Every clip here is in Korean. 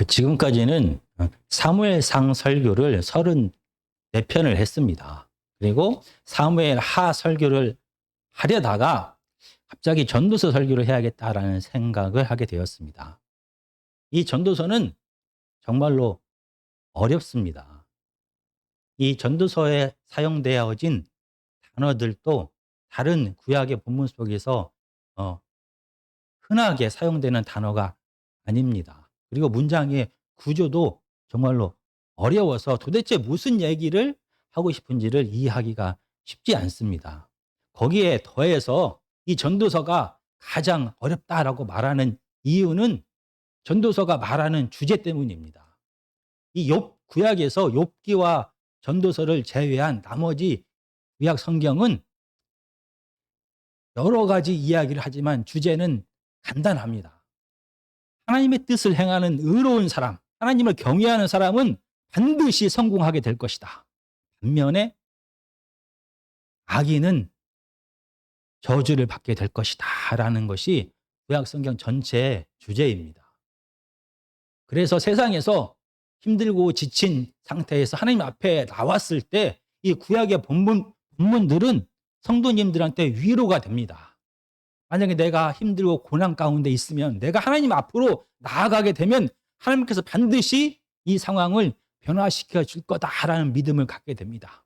지금까지는 사무엘상 설교를 34편을 했습니다. 그리고 사무엘 하 설교를 하려다가 갑자기 전도서 설교를 해야겠다라는 생각을 하게 되었습니다. 이 전도서는 정말로 어렵습니다. 이 전도서에 사용되어진 단어들도 다른 구약의 본문 속에서 흔하게 사용되는 단어가 아닙니다. 그리고 문장의 구조도 정말로 어려워서 도대체 무슨 얘기를 하고 싶은지를 이해하기가 쉽지 않습니다. 거기에 더해서 이 전도서가 가장 어렵다라고 말하는 이유는 전도서가 말하는 주제 때문입니다. 이 구약에서 욥기와 전도서를 제외한 나머지 구약 성경은 여러 가지 이야기를 하지만 주제는 간단합니다. 하나님의 뜻을 행하는 의로운 사람, 하나님을 경외하는 사람은 반드시 성공하게 될 것이다. 반면에 악인은 저주를 받게 될 것이다 라는 것이 구약 성경 전체의 주제입니다. 그래서 세상에서 힘들고 지친 상태에서 하나님 앞에 나왔을 때 이 구약의 본문들은 성도님들한테 위로가 됩니다. 만약에 내가 힘들고 고난 가운데 있으면 내가 하나님 앞으로 나아가게 되면 하나님께서 반드시 이 상황을 변화시켜 줄 거다라는 믿음을 갖게 됩니다.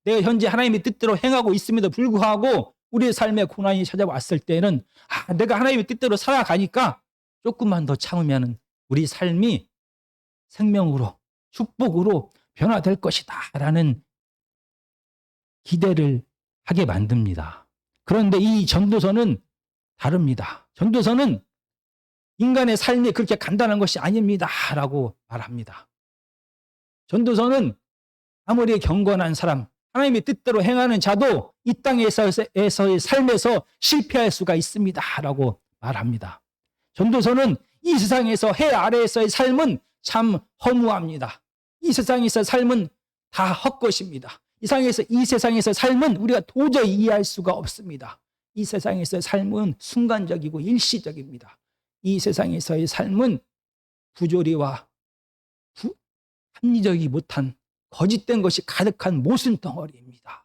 내가 현재 하나님의 뜻대로 행하고 있음에도 불구하고 우리의 삶에 고난이 찾아왔을 때는 내가 하나님의 뜻대로 살아가니까 조금만 더 참으면 우리 삶이 생명으로 축복으로 변화될 것이다 라는 기대를 하게 만듭니다. 그런데 이 전도서는 다릅니다. 전도서는 인간의 삶이 그렇게 간단한 것이 아닙니다 라고 말합니다. 전도서는 아무리 경건한 사람, 하나님의 뜻대로 행하는 자도 이 땅에서의 삶에서 실패할 수가 있습니다 라고 말합니다. 전도서는 이 세상에서 해 아래에서의 삶은 참 허무합니다. 이 세상에서 삶은 다 헛것입니다. 이 세상에서 삶은 우리가 도저히 이해할 수가 없습니다. 이 세상에서의 삶은 순간적이고 일시적입니다. 이 세상에서의 삶은 부조리와 합리적이 못한 거짓된 것이 가득한 모순덩어리입니다.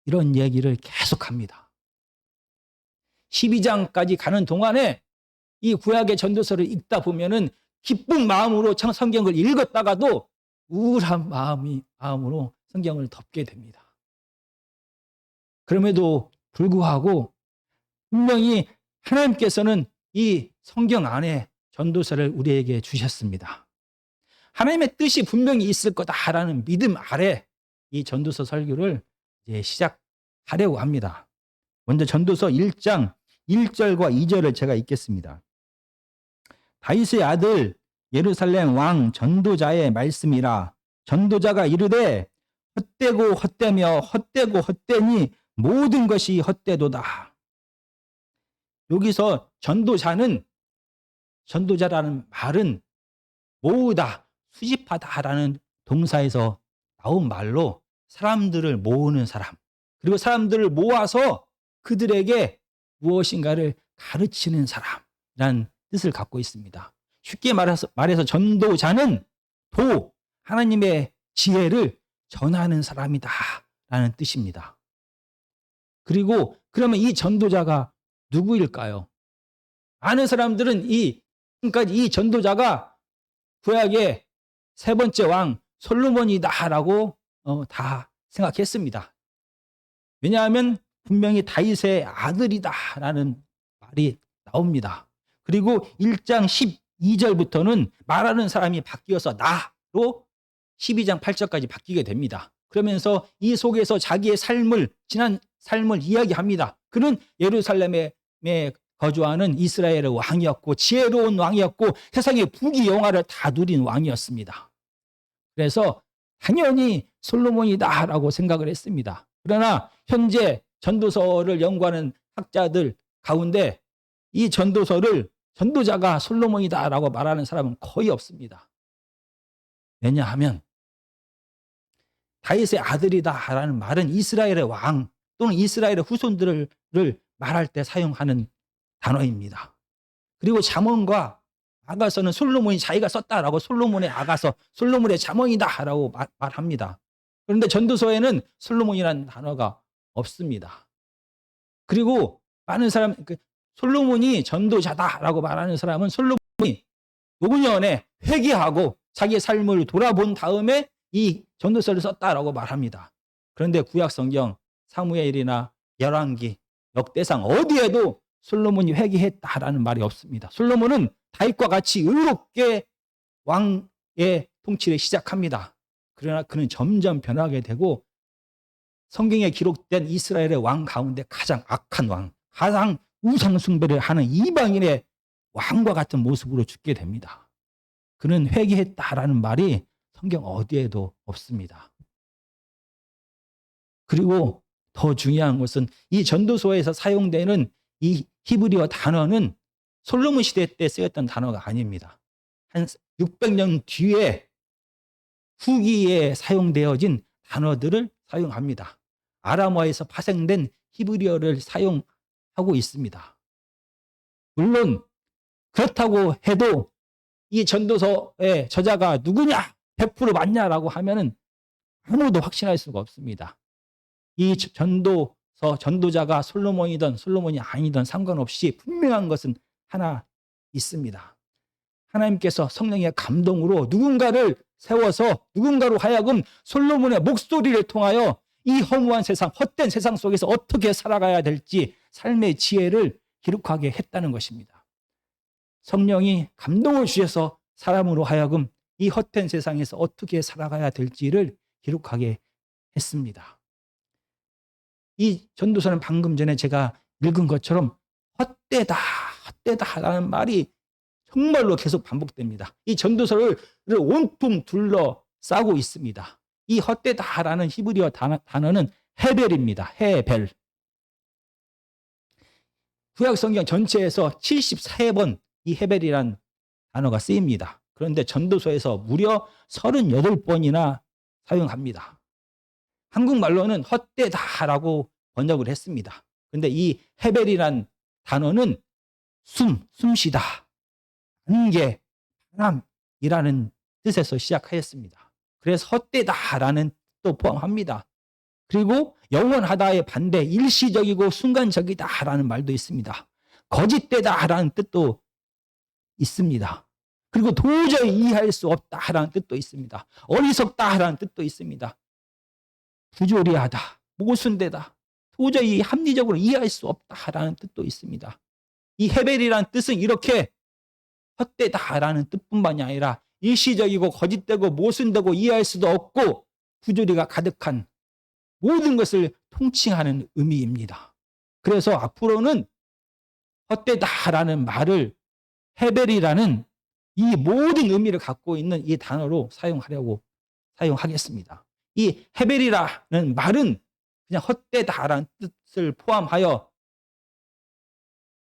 이런 얘기를 계속합니다. 12장까지 가는 동안에 이 구약의 전도서를 읽다 보면은 기쁜 마음으로 성경을 읽었다가도 우울한 마음으로 성경을 덮게 됩니다. 그럼에도 불구하고 분명히 하나님께서는 이 성경 안에 전도서를 우리에게 주셨습니다. 하나님의 뜻이 분명히 있을 거다라는 믿음 아래 이 전도서 설교를 이제 시작하려고 합니다. 먼저 전도서 1장 1절과 2절을 제가 읽겠습니다. 다윗의 아들 예루살렘 왕 전도자의 말씀이라. 전도자가 이르되 헛되고 헛되며 헛되고 헛되니 모든 것이 헛되도다. 여기서 전도자라는 말은 모으다, 수집하다라는 동사에서 나온 말로 사람들을 모으는 사람, 그리고 사람들을 모아서 그들에게 무엇인가를 가르치는 사람이라는 뜻을 갖고 있습니다. 쉽게 말해서 전도자는 하나님의 지혜를 전하는 사람이다 라는 뜻입니다. 그리고 그러면 이 전도자가 누구일까요? 많은 사람들은 지금까지 이 전도자가 구약의 세 번째 왕 솔로몬이다라고 다 생각했습니다. 왜냐하면 분명히 다윗의 아들이다라는 말이 나옵니다. 그리고 1장 12절부터는 말하는 사람이 바뀌어서 나로 12장 8절까지 바뀌게 됩니다. 그러면서 이 속에서 자기의 지난 삶을 이야기합니다. 그는 예루살렘에 거주하는 이스라엘의 왕이었고 지혜로운 왕이었고 세상의 부귀영화를 다 누린 왕이었습니다. 그래서 당연히 솔로몬이다라고 생각을 했습니다. 그러나 현재 전도서를 연구하는 학자들 가운데 이 전도자가 솔로몬이다라고 말하는 사람은 거의 없습니다. 왜냐하면 다윗의 아들이다라는 말은 이스라엘의 왕 또는 이스라엘의 후손들을 말할 때 사용하는 단어입니다. 그리고 잠언과 아가서는 솔로몬이 자기가 썼다라고 솔로몬의 아가서, 솔로몬의 잠언이다라고 말합니다. 그런데 전도서에는 솔로몬이라는 단어가 없습니다. 그리고 많은 사람, 솔로몬이 전도자다라고 말하는 사람은 솔로몬이 노년에 회개하고 자기의 삶을 돌아본 다음에 이 전도서를 썼다라고 말합니다. 그런데 구약 성경 사무엘이나 열왕기, 역대상 어디에도 솔로몬이 회개했다라는 말이 없습니다. 솔로몬은 다윗과 같이 의롭게 왕의 통치를 시작합니다. 그러나 그는 점점 변하게 되고 성경에 기록된 이스라엘의 왕 가운데 가장 악한 왕, 가장 우상 숭배를 하는 이방인의 왕과 같은 모습으로 죽게 됩니다. 그는 회개했다라는 말이 성경 어디에도 없습니다. 그리고 더 중요한 것은 이 전도서에서 사용되는 이 히브리어 단어는 솔로몬 시대 때 쓰였던 단어가 아닙니다. 한 600년 뒤에 후기에 사용되어진 단어들을 사용합니다. 아람어에서 파생된 히브리어를 사용하고 있습니다. 물론 그렇다고 해도 이 전도서의 저자가 누구냐, 100% 맞냐라고 하면은 아무도 확신할 수가 없습니다. 이 전도자가 솔로몬이든 솔로몬이 아니든 상관없이 분명한 것은 하나 있습니다. 하나님께서 성령의 감동으로 누군가를 세워서 누군가로 하여금 솔로몬의 목소리를 통하여 이 허무한 세상, 헛된 세상 속에서 어떻게 살아가야 될지 삶의 지혜를 기록하게 했다는 것입니다. 성령이 감동을 주셔서 사람으로 하여금 이 헛된 세상에서 어떻게 살아가야 될지를 기록하게 했습니다. 이 전도서는 방금 전에 제가 읽은 것처럼 헛되다라는 말이 정말로 계속 반복됩니다. 이 전도서를 온통 둘러싸고 있습니다. 이 헛되다라는 히브리어 단어는 헤벨입니다. 헤벨. 구약 성경 전체에서 73번 이 헤벨이라는 단어가 쓰입니다. 그런데 전도서에서 무려 38번이나 사용합니다. 한국말로는 헛되다라고 번역을 했습니다. 그런데 이 헤벨이란 단어는 숨쉬다, 안개, 바람이라는 뜻에서 시작하였습니다. 그래서 헛되다라는 뜻도 포함합니다. 그리고 영원하다의 반대, 일시적이고 순간적이다라는 말도 있습니다. 거짓되다라는 뜻도 있습니다. 그리고 도저히 이해할 수 없다라는 뜻도 있습니다. 어리석다라는 뜻도 있습니다. 부조리하다, 모순되다, 도저히 합리적으로 이해할 수 없다라는 뜻도 있습니다. 이 헤벨이라는 뜻은 이렇게 헛되다라는 뜻뿐만이 아니라 일시적이고 거짓되고 모순되고 이해할 수도 없고 부조리가 가득한 모든 것을 통칭하는 의미입니다. 그래서 앞으로는 헛되다라는 말을 헤벨이라는 이 모든 의미를 갖고 있는 이 단어로 사용하겠습니다. 이 헤벨이라는 말은 그냥 헛되다라는 뜻을 포함하여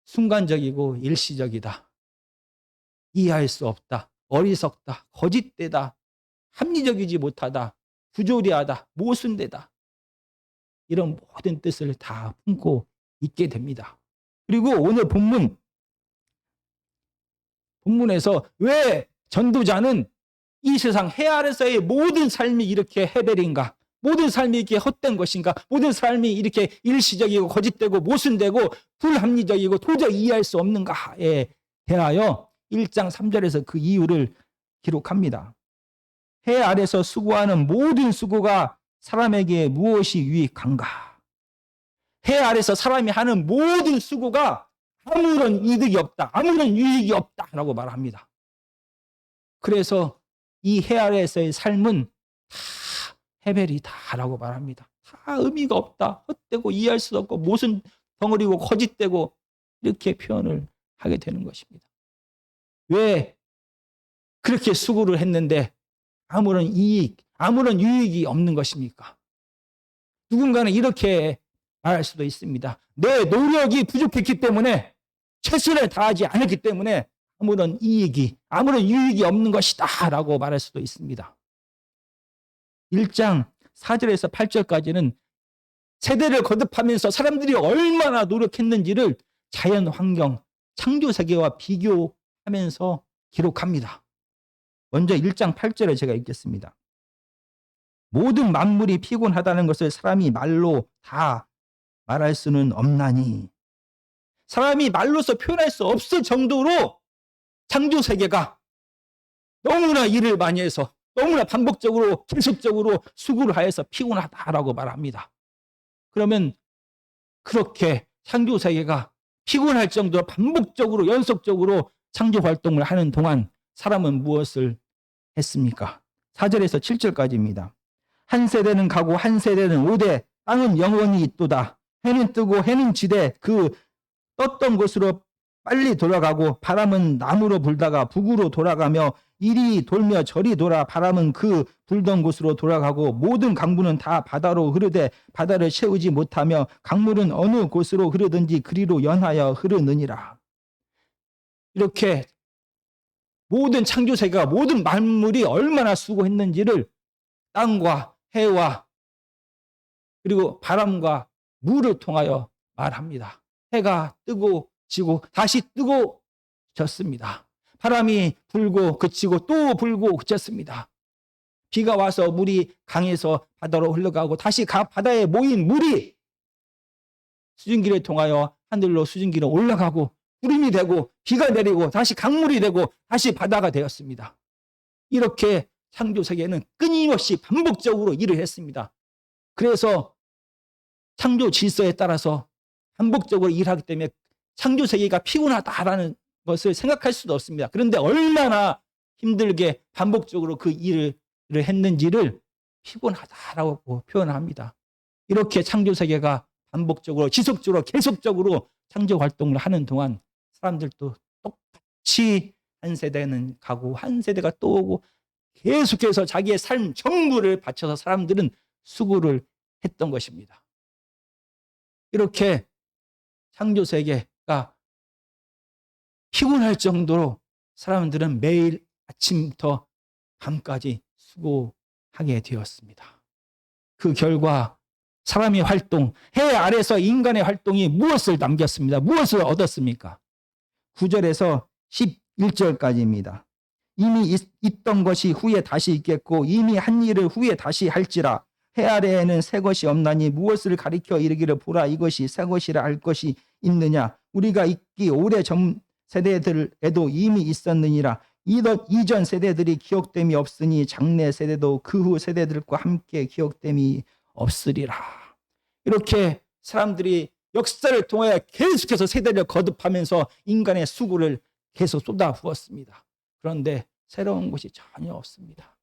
순간적이고 일시적이다, 이해할 수 없다, 어리석다, 거짓되다, 합리적이지 못하다, 부조리하다, 모순되다, 이런 모든 뜻을 다 품고 있게 됩니다. 그리고 오늘 본문에서 왜 전도자는 이 세상 해 아래서의 모든 삶이 이렇게 헤벨인가, 모든 삶이 이렇게 헛된 것인가, 모든 삶이 이렇게 일시적이고 거짓되고 모순되고 불합리적이고 도저히 이해할 수 없는가에 대하여 1장 3절에서 그 이유를 기록합니다. 해 아래서 수고하는 모든 수고가 사람에게 무엇이 유익한가? 해 아래서 사람이 하는 모든 수고가 아무런 이득이 없다, 아무런 유익이 없다라고 말합니다. 그래서 이 해 아래에서의 삶은 다 헤벨이다라고 말합니다. 다 의미가 없다, 헛되고 이해할 수 없고 모순 덩어리고 거짓되고 이렇게 표현을 하게 되는 것입니다. 왜 그렇게 수고를 했는데 아무런 유익이 없는 것입니까? 누군가는 이렇게 말할 수도 있습니다. 내 노력이 부족했기 때문에, 최선을 다하지 않았기 때문에 아무런 유익이 없는 것이다 라고 말할 수도 있습니다. 1장 4절에서 8절까지는 세대를 거듭하면서 사람들이 얼마나 노력했는지를 자연 환경, 창조 세계와 비교하면서 기록합니다. 먼저 1장 8절에 제가 읽겠습니다. 모든 만물이 피곤하다는 것을 사람이 말로 다 말할 수는 없나니. 사람이 말로서 표현할 수 없을 정도로 창조세계가 너무나 일을 많이 해서 너무나 반복적으로 계속적으로 수고를 하여서 피곤하다라고 말합니다. 그러면 그렇게 창조세계가 피곤할 정도로 반복적으로 연속적으로 창조활동을 하는 동안 사람은 무엇을 했습니까? 4절에서 7절까지입니다. 한 세대는 가고 한 세대는 오되 땅은 영원히 있도다. 해는 뜨고 해는 지되 그 떴던 곳으로 빨리 돌아가고 바람은 남으로 불다가 북으로 돌아가며 이리 돌며 저리 돌아 바람은 그 불던 곳으로 돌아가고 모든 강물은 다 바다로 흐르되 바다를 채우지 못하며 강물은 어느 곳으로 흐르든지 그리로 연하여 흐르느니라. 이렇게 모든 창조세계가 모든 만물이 얼마나 수고했는지를 땅과 해와 그리고 바람과 물을 통하여 말합니다. 해가 뜨고 지고 다시 뜨고 졌습니다. 바람이 불고 그치고 또 불고 그쳤습니다. 비가 와서 물이 강에서 바다로 흘러가고 다시 바다에 모인 물이 수증기를 통하여 하늘로 수증기로 올라가고 구름이 되고 비가 내리고 다시 강물이 되고 다시 바다가 되었습니다. 이렇게 창조세계는 끊임없이 반복적으로 일을 했습니다. 그래서 창조 질서에 따라서 반복적으로 일하기 때문에 창조세계가 피곤하다라는 것을 생각할 수도 없습니다. 그런데 얼마나 힘들게 반복적으로 그 일을 했는지를 피곤하다라고 표현합니다. 이렇게 창조세계가 반복적으로 지속적으로 계속적으로 창조활동을 하는 동안 사람들도 똑같이 한 세대는 가고 한 세대가 또 오고 계속해서 자기의 삶 전부를 바쳐서 사람들은 수고를 했던 것입니다. 이렇게 창조세계가 피곤할 정도로 사람들은 매일 아침부터 밤까지 수고하게 되었습니다. 그 결과 사람의 활동, 해 아래서 인간의 활동이 무엇을 남겼습니다. 무엇을 얻었습니까? 9절에서 11절까지입니다. 이미 있던 것이 후에 다시 있겠고 이미 한 일을 후에 다시 할지라. 해 아래에는 새 것이 없나니 무엇을 가리켜 이르기를 보라 이것이 새 것이라 할 것이 있느냐. 우리가 있기 오래전 세대들에도 이미 있었느니라. 이전 세대들이 기억됨이 없으니 장래 세대도 그 후 세대들과 함께 기억됨이 없으리라. 이렇게 사람들이 역사를 통해 계속해서 세대를 거듭하면서 인간의 수고를 계속 쏟아부었습니다. 그런데 새로운 것이 전혀 없습니다.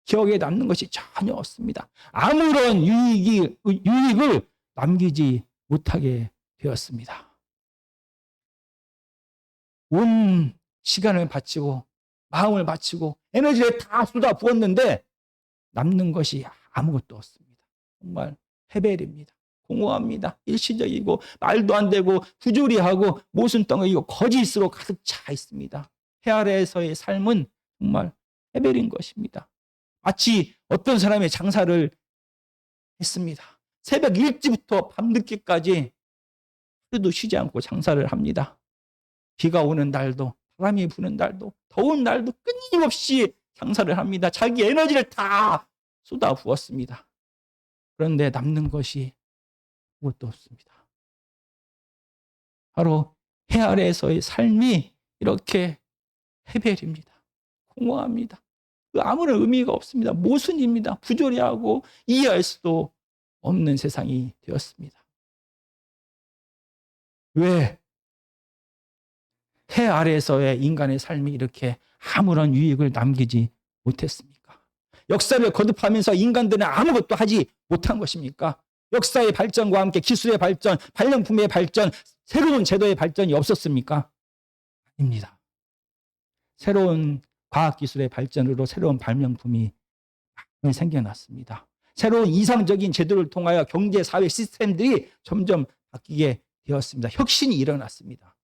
기억에 남는 것이 전혀 없습니다. 아무런 유익을 남기지 못하게 되었습니다. 온 시간을 바치고 마음을 바치고 에너지를 다 쏟아부었는데 남는 것이 아무것도 없습니다. 정말 헤벨입니다. 공허합니다. 일시적이고 말도 안 되고 부조리하고 모순덩어리고 거짓으로 가득 차 있습니다. 해 아래에서의 삶은 정말 헤벨인 것입니다. 마치 어떤 사람의 장사를 했습니다. 새벽 일찍부터 밤늦게까지 하루도 쉬지 않고 장사를 합니다. 비가 오는 날도 바람이 부는 날도 더운 날도 끊임없이 장사를 합니다. 자기 에너지를 다 쏟아부었습니다. 그런데 남는 것이 아무것도 없습니다. 바로 해 아래에서의 삶이 이렇게 헤벨입니다. 공허합니다. 아무런 의미가 없습니다. 모순입니다. 부조리하고 이해할 수도 없는 세상이 되었습니다. 왜 해 아래에서의 인간의 삶이 이렇게 아무런 유익을 남기지 못했습니까? 역사를 거듭하면서 인간들은 아무것도 하지 못한 것입니까? 역사의 발전과 함께 기술의 발전, 발명품의 발전, 새로운 제도의 발전이 없었습니까? 아닙니다. 새로운 과학기술의 발전으로 새로운 발명품이 많이 생겨났습니다. 새로운 이상적인 제도를 통하여 경제, 사회 시스템들이 점점 바뀌게 되었습니다. 혁신이 일어났습니다.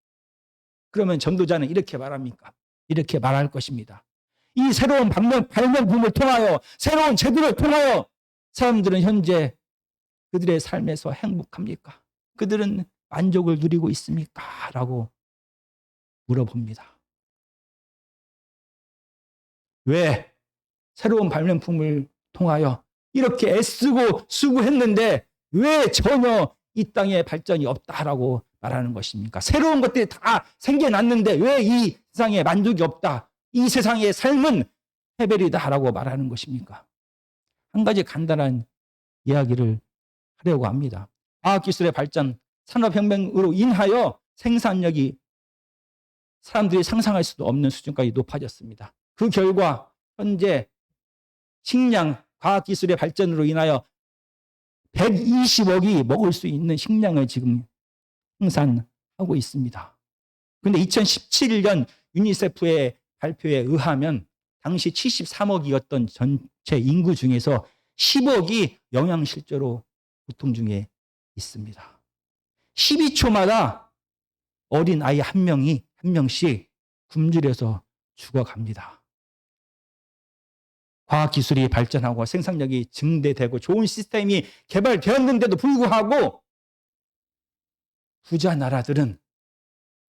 그러면 전도자는 이렇게 말합니까? 이렇게 말할 것입니다. 이 새로운 발명품을 통하여 새로운 제도를 통하여 사람들은 현재 그들의 삶에서 행복합니까? 그들은 만족을 누리고 있습니까? 라고 물어봅니다. 왜 새로운 발명품을 통하여 이렇게 애쓰고 수고했는데 왜 전혀 이 땅에 발전이 없다라고 말하는 것입니까? 새로운 것들이 다 생겨났는데 왜 이 세상에 만족이 없다? 이 세상의 삶은 해벨이다라고 말하는 것입니까? 한 가지 간단한 이야기를 하려고 합니다. 과학기술의 발전, 산업혁명으로 인하여 생산력이 사람들이 상상할 수도 없는 수준까지 높아졌습니다. 그 결과 현재 식량, 과학기술의 발전으로 인하여 120억이 먹을 수 있는 식량을 지금 생산하고 있습니다. 그런데 2017년 유니세프의 발표에 의하면 당시 73억이었던 전체 인구 중에서 10억이 영양실조로 고통 중에 있습니다. 12초마다 어린 아이 한 명씩 굶주려서 죽어갑니다. 과학기술이 발전하고 생산력이 증대되고 좋은 시스템이 개발되었는데도 불구하고 부자 나라들은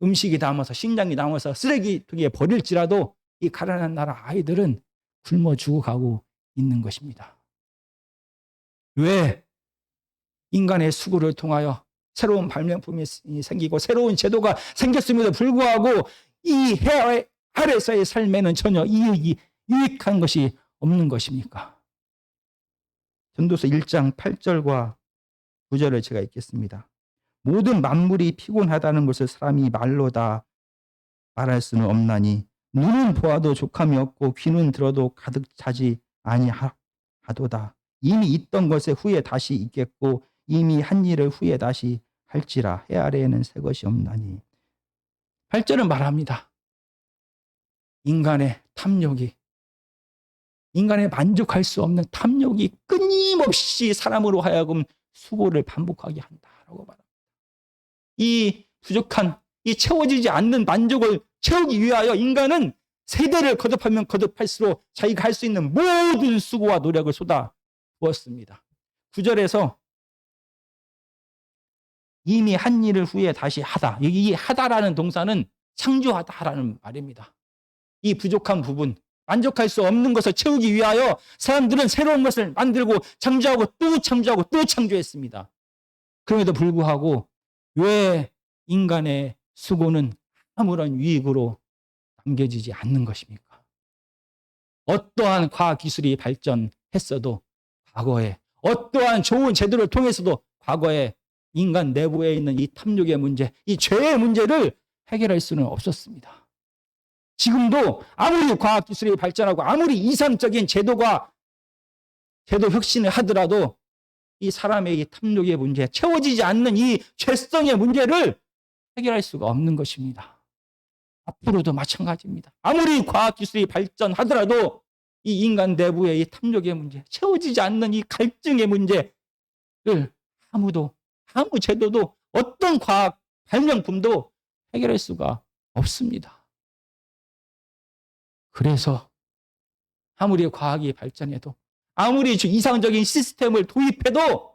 음식이 남아서 식량이 남아서 쓰레기통에 버릴지라도 이 가난한 나라 아이들은 굶어 죽어가고 있는 것입니다. 왜 인간의 수고를 통하여 새로운 발명품이 생기고 새로운 제도가 생겼음에도 불구하고 이 해 아래서의 삶에는 전혀 유익한 것이 없는 것입니까? 전도서 1장 8절과 9절을 제가 읽겠습니다. 모든 만물이 피곤하다는 것을 사람이 말로 다 말할 수는 없나니 눈은 보아도 족함이 없고 귀는 들어도 가득 차지 아니하도다. 이미 있던 것에 후에 다시 있겠고 이미 한 일을 후에 다시 할지라 해 아래에는 새 것이 없나니. 8절은 말합니다. 인간의 탐욕이, 인간의 만족할 수 없는 탐욕이 끊임없이 사람으로 하여금 수고를 반복하게 한다라고 말합니다. 이 부족한, 이 채워지지 않는 만족을 채우기 위하여 인간은 세대를 거듭하면 거듭할수록 자기가 할 수 있는 모든 수고와 노력을 쏟아부었습니다. 9절에서 이미 한 일을 후에 다시 하다. 이 하다라는 동사는 창조하다라는 말입니다. 이 부족한 부분, 만족할 수 없는 것을 채우기 위하여 사람들은 새로운 것을 만들고 창조하고 또 창조하고 또 창조했습니다. 그럼에도 불구하고 왜 인간의 수고는 아무런 유익으로 남겨지지 않는 것입니까? 어떠한 과학기술이 발전했어도 과거에 어떠한 좋은 제도를 통해서도 과거에 인간 내부에 있는 이 탐욕의 문제, 이 죄의 문제를 해결할 수는 없었습니다. 지금도 아무리 과학기술이 발전하고 아무리 이상적인 제도 혁신을 하더라도 이 사람의 이 탐욕의 문제, 채워지지 않는 이 죄성의 문제를 해결할 수가 없는 것입니다. 앞으로도 마찬가지입니다. 아무리 과학기술이 발전하더라도 이 인간 내부의 이 탐욕의 문제, 채워지지 않는 이 갈증의 문제를 아무 제도도 어떤 과학 발명품도 해결할 수가 없습니다. 그래서 아무리 과학이 발전해도 아무리 이상적인 시스템을 도입해도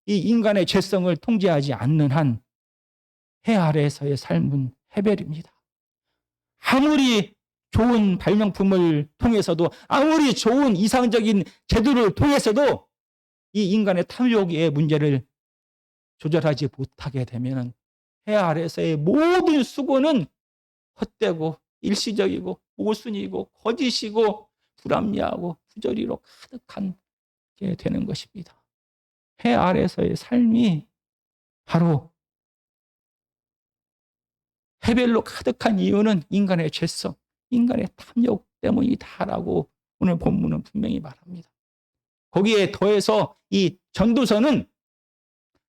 이 인간의 죄성을 통제하지 않는 한 해 아래에서의 삶은 해벨입니다. 아무리 좋은 발명품을 통해서도 아무리 좋은 이상적인 제도를 통해서도 이 인간의 탐욕의 문제를 조절하지 못하게 되면 해 아래에서의 모든 수고는 헛되고 일시적이고 모순이고 거짓이고 불합리하고 부조리로 가득한 게 되는 것입니다. 해 아래에서의 삶이 바로 해벨로 가득한 이유는 인간의 죄성, 인간의 탐욕 때문이다라고 오늘 본문은 분명히 말합니다. 거기에 더해서 이 전도서는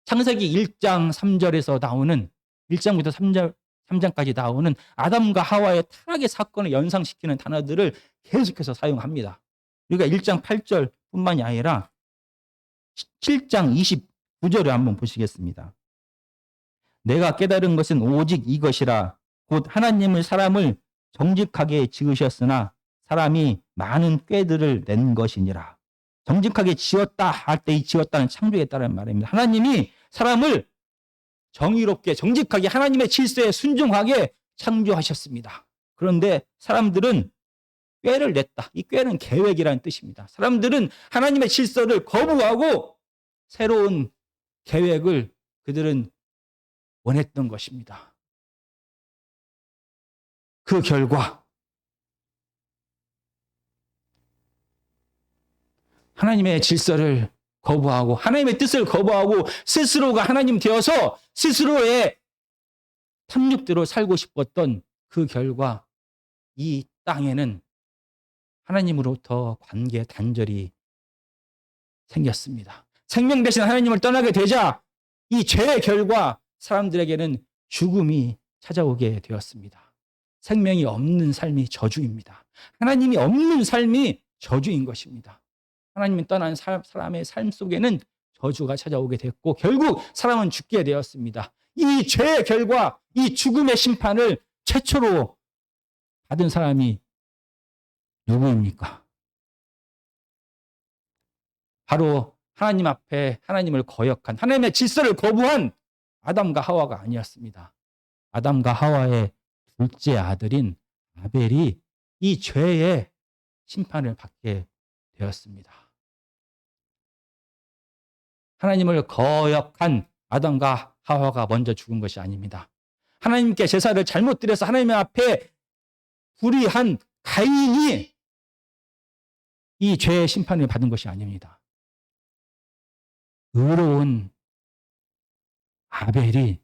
창세기 1장 3절에서 나오는 1장부터 3장까지 나오는 아담과 하와의 타락의 사건을 연상시키는 단어들을 계속해서 사용합니다. 그러니까 1장 8절뿐만이 아니라 7장 29절을 한번 보시겠습니다. 내가 깨달은 것은 오직 이것이라 곧 하나님은 사람을 정직하게 지으셨으나 사람이 많은 꾀들을 낸 것이니라. 정직하게 지었다 할 때 이 지었다는 창조에 따른 말입니다. 하나님이 사람을 정의롭게 정직하게 하나님의 질서에 순종하게 창조하셨습니다. 그런데 사람들은 꾀를 냈다. 이 꾀는 계획이라는 뜻입니다. 사람들은 하나님의 질서를 거부하고 새로운 계획을 그들은 원했던 것입니다. 그 결과 하나님의 질서를 거부하고 하나님의 뜻을 거부하고 스스로가 하나님 되어서 스스로의 탐욕대로 살고 싶었던 그 결과 이 땅에는 하나님으로부터 관계 단절이 생겼습니다. 생명 대신 하나님을 떠나게 되자 이 죄의 결과 사람들에게는 죽음이 찾아오게 되었습니다. 생명이 없는 삶이 저주입니다. 하나님이 없는 삶이 저주인 것입니다. 하나님이 떠난 사람의 삶 속에는 저주가 찾아오게 됐고 결국 사람은 죽게 되었습니다. 이 죄의 결과, 이 죽음의 심판을 최초로 받은 사람이 누구입니까? 바로 하나님 앞에 하나님을 거역한, 하나님의 질서를 거부한 아담과 하와가 아니었습니다. 아담과 하와의 둘째 아들인 아벨이 이 죄의 심판을 받게 되었습니다. 하나님을 거역한 아담과 하와가 먼저 죽은 것이 아닙니다. 하나님께 제사를 잘못 드려서 하나님 앞에 불의한 가인이 이 죄의 심판을 받은 것이 아닙니다. 의로운 아벨이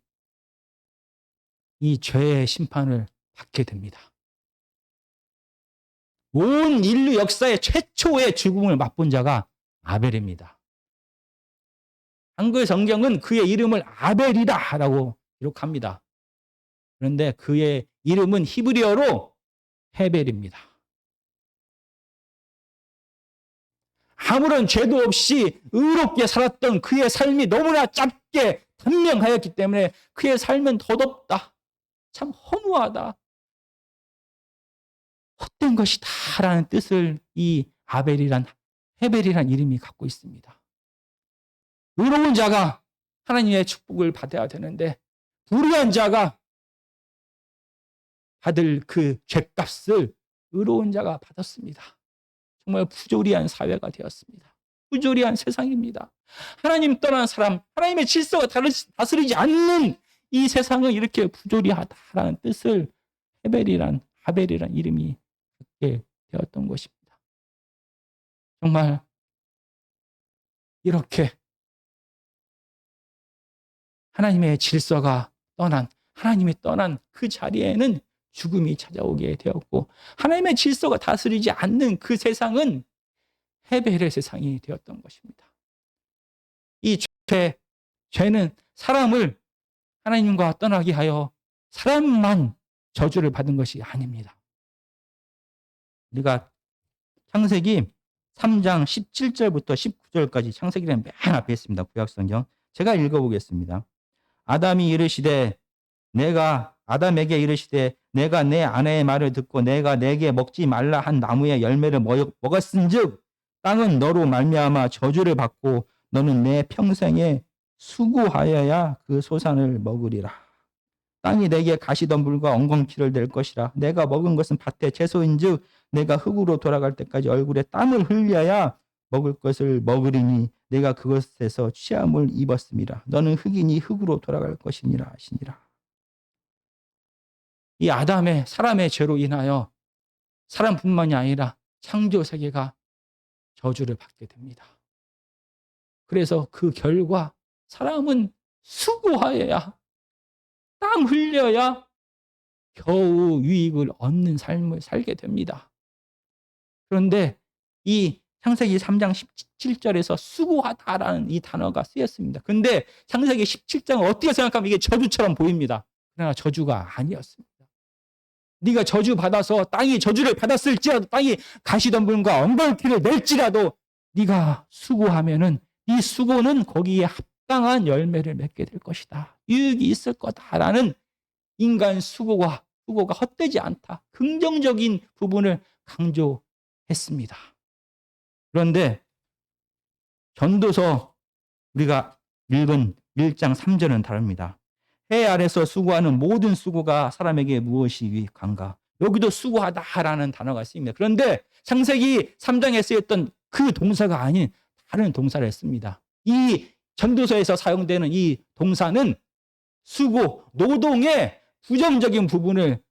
이 죄의 심판을 받게 됩니다. 온 인류 역사의 최초의 죽음을 맛본 자가 아벨입니다. 한글 성경은 그의 이름을 아벨이다라고 기록합니다. 그런데 그의 이름은 히브리어로 헤벨입니다. 아무런 죄도 없이 의롭게 살았던 그의 삶이 너무나 짧게 단명하였기 때문에 그의 삶은 더덥다. 참 허무하다. 헛된 것이다라는 뜻을 이 헤벨이란 이름이 갖고 있습니다. 의로운 자가 하나님의 축복을 받아야 되는데 불의한 자가 받을 그 죄값을 의로운 자가 받았습니다. 정말 부조리한 사회가 되었습니다. 부조리한 세상입니다. 하나님 떠난 사람, 하나님의 질서가 다스리지 않는 이 세상은 이렇게 부조리하다라는 뜻을 아벨이란 이름이 갖게 되었던 것입니다. 정말 이렇게 하나님의 질서가 하나님이 떠난 그 자리에는 죽음이 찾아오게 되었고 하나님의 질서가 다스리지 않는 그 세상은 헤벨의 세상이 되었던 것입니다. 이 죄는 사람을 하나님과 떠나게 하여 사람만 저주를 받은 것이 아닙니다. 우리가 창세기 3장 17절부터 19절까지 창세기는 맨 앞에 있습니다. 구약성경. 제가 읽어보겠습니다. 아담에게 이르시되 내가 내 아내의 말을 듣고 내가 내게 먹지 말라 한 나무의 열매를 먹었은즉 땅은 너로 말미암아 저주를 받고 너는 내 평생에 수고하여야 그 소산을 먹으리라. 땅이 내게 가시덤불과 엉겅퀴를 낼 것이라. 내가 먹은 것은 밭의 채소인즉 내가 흙으로 돌아갈 때까지 얼굴에 땀을 흘려야 먹을 것을 먹으리니 내가 그것에서 취함을 입었음이라. 너는 흙이니 흙으로 돌아갈 것이니라 하시니라. 이 사람의 죄로 인하여 사람뿐만이 아니라 창조 세계가 저주를 받게 됩니다. 그래서 그 결과 사람은 수고하여야 땀 흘려야 겨우 유익을 얻는 삶을 살게 됩니다. 그런데 이 창세기 3장 17절에서 수고하다라는 이 단어가 쓰였습니다. 그런데 창세기 17장은 어떻게 생각하면 이게 저주처럼 보입니다. 그러나 저주가 아니었습니다. 네가 저주받아서 땅이 저주를 받았을지라도 땅이 가시덤불과 엉겅퀴를 낼지라도 네가 수고하면은 이 수고는 거기에 합당한 열매를 맺게 될 것이다. 유익이 있을 거다라는 인간 수고가 헛되지 않다. 긍정적인 부분을 강조했습니다. 그런데 전도서 우리가 읽은 1장 3절은 다릅니다. 해 아래서 수고하는 모든 수고가 사람에게 무엇이 유익한가? 여기도 수고하다라는 단어가 쓰입니다. 그런데 창세기 3장에 쓰였던 그 동사가 아닌 다른 동사를 씁니다. 이 전도서에서 사용되는 이 동사는 수고, 노동의 부정적인 부분을,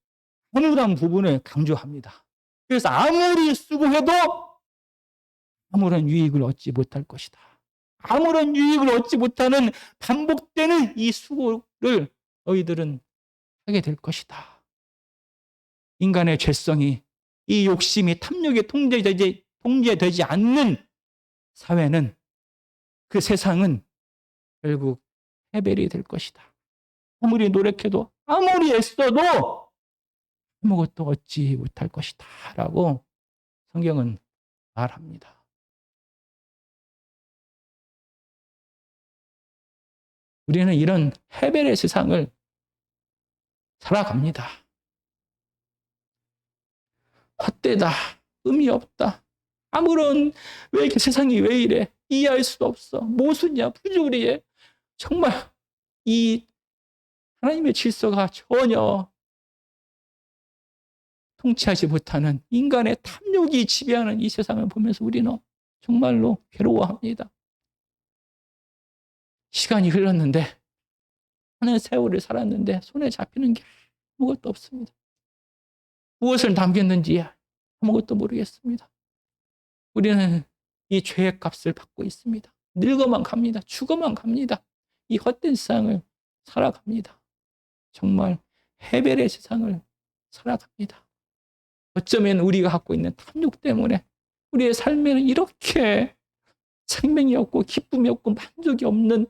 허물한 부분을 강조합니다. 그래서 아무리 수고해도 아무런 유익을 얻지 못할 것이다. 아무런 유익을 얻지 못하는 반복되는 이 수고를 너희들은 하게 될 것이다. 인간의 죄성이, 이 욕심이, 탐욕에 통제되지 않는 사회는, 그 세상은 결국 해벨이 될 것이다. 아무리 노력해도, 아무리 애써도 아무것도 얻지 못할 것이다 라고 성경은 말합니다. 우리는 이런 해벨의 세상을 살아갑니다. 헛되다, 의미 없다, 왜 이렇게 세상이 왜 이래, 이해할 수도 없어, 모순이야, 부조리해. 정말 이 하나님의 질서가 전혀 통치하지 못하는 인간의 탐욕이 지배하는 이 세상을 보면서 우리는 정말로 괴로워합니다. 시간이 흘렀는데, 하는 세월을 살았는데 손에 잡히는 게 아무것도 없습니다. 무엇을 남겼는지 아무것도 모르겠습니다. 우리는 이 죄의 값을 받고 있습니다. 늙어만 갑니다. 죽어만 갑니다. 이 헛된 세상을 살아갑니다. 정말 해벨의 세상을 살아갑니다. 어쩌면 우리가 갖고 있는 탐욕 때문에 우리의 삶에는 이렇게 생명이 없고 기쁨이 없고 만족이 없는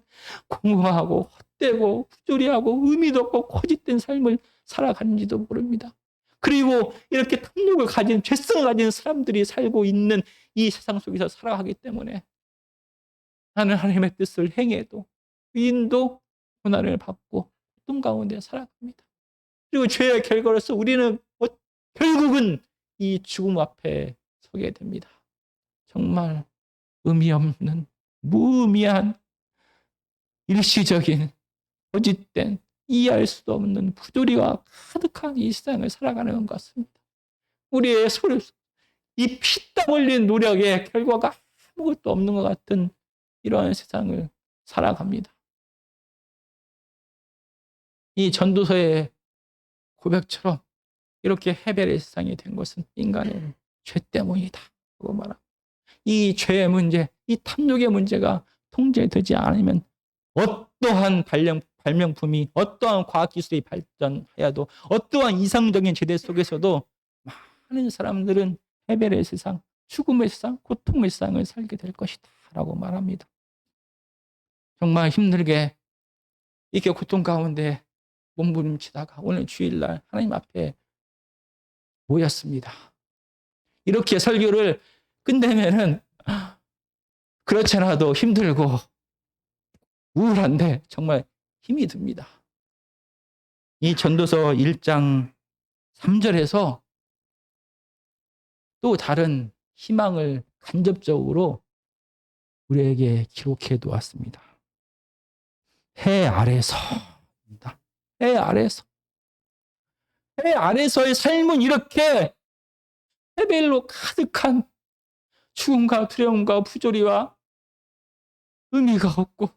공허하고 헛되고 부조리하고 의미도 없고 고집된 삶을 살아가는지도 모릅니다. 그리고 이렇게 탐욕을 가진, 죄성을 가진 사람들이 살고 있는 이 세상 속에서 살아가기 때문에 나는 하나님의 뜻을 행해도 의인도 고난을 받고 고통 가운데 살아갑니다. 그리고 죄의 결과로서 우리는 결국은 이 죽음 앞에 서게 됩니다. 정말 의미 없는 무의미한 일시적인 거짓된 이해할 수도 없는 부조리가 가득한 이 세상을 살아가는 것 같습니다. 우리의 이 피땀 흘린 노력의 결과가 아무것도 없는 것 같은 이러한 세상을 살아갑니다. 이 전도서의 고백처럼 이렇게 해벨의 세상이 된 것은 인간의 죄 때문이다 라고 말합니다. 이 죄의 문제, 이 탐욕의 문제가 통제되지 않으면 어떠한 발명품이, 어떠한 과학기술이 발전하여도, 어떠한 이상적인 제대 속에서도 많은 사람들은 해벨의 세상, 죽음의 세상, 고통의 세상을 살게 될 것이다 라고 말합니다. 정말 힘들게 이렇게 고통 가운데 몸부림치다가 오늘 주일날 하나님 앞에 모였습니다. 이렇게 설교를 끝내면은 그렇지 않아도 힘들고 우울한데 정말 힘이 듭니다. 이 전도서 1장 3절에서 또 다른 희망을 간접적으로 우리에게 기록해 두었습니다. 해 아래서입니다. 해 아래서. 해 아래서의 삶은 이렇게 해벨로 가득한 죽음과 두려움과 부조리와 의미가 없고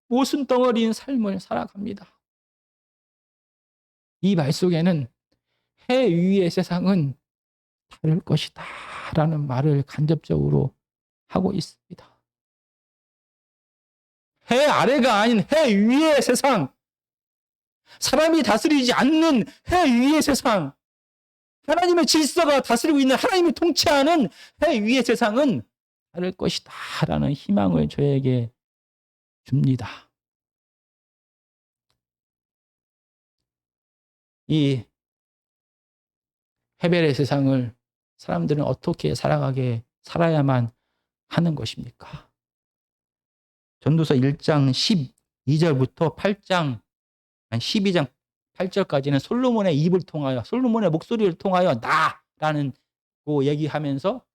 모순 덩어리인 삶을 살아갑니다. 이 말 속에는 해 위의 세상은 다를 것이다 라는 말을 간접적으로 하고 있습니다. 해 아래가 아닌 해 위의 세상, 사람이 다스리지 않는 해 위의 세상, 하나님의 질서가 다스리고 있는, 하나님이 통치하는 해 위의 세상은 다를 것이다 라는 희망을 저에게 줍니다. 이 해벨의 세상을 사람들은 어떻게 살아야만 하는 것입니까? 전도서 1장 12절부터 8장 12장 8절까지는 솔로몬의 입을 통하여, 솔로몬의 목소리를 통하여 나라는 거 얘기하면서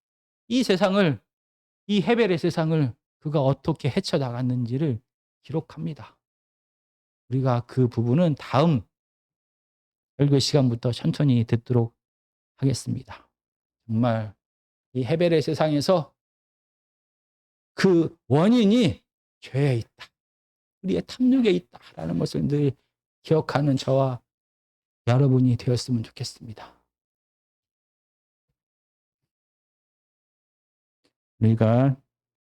이 세상을, 이 해벨의 세상을 그가 어떻게 헤쳐나갔는지를 기록합니다. 우리가 그 부분은 다음 설교 시간부터 천천히 듣도록 하겠습니다. 정말 이 헤벨의 세상에서 그 원인이 죄에 있다. 우리의 탐욕에 있다라는 것을 늘 기억하는 저와 여러분이 되었으면 좋겠습니다. 우리가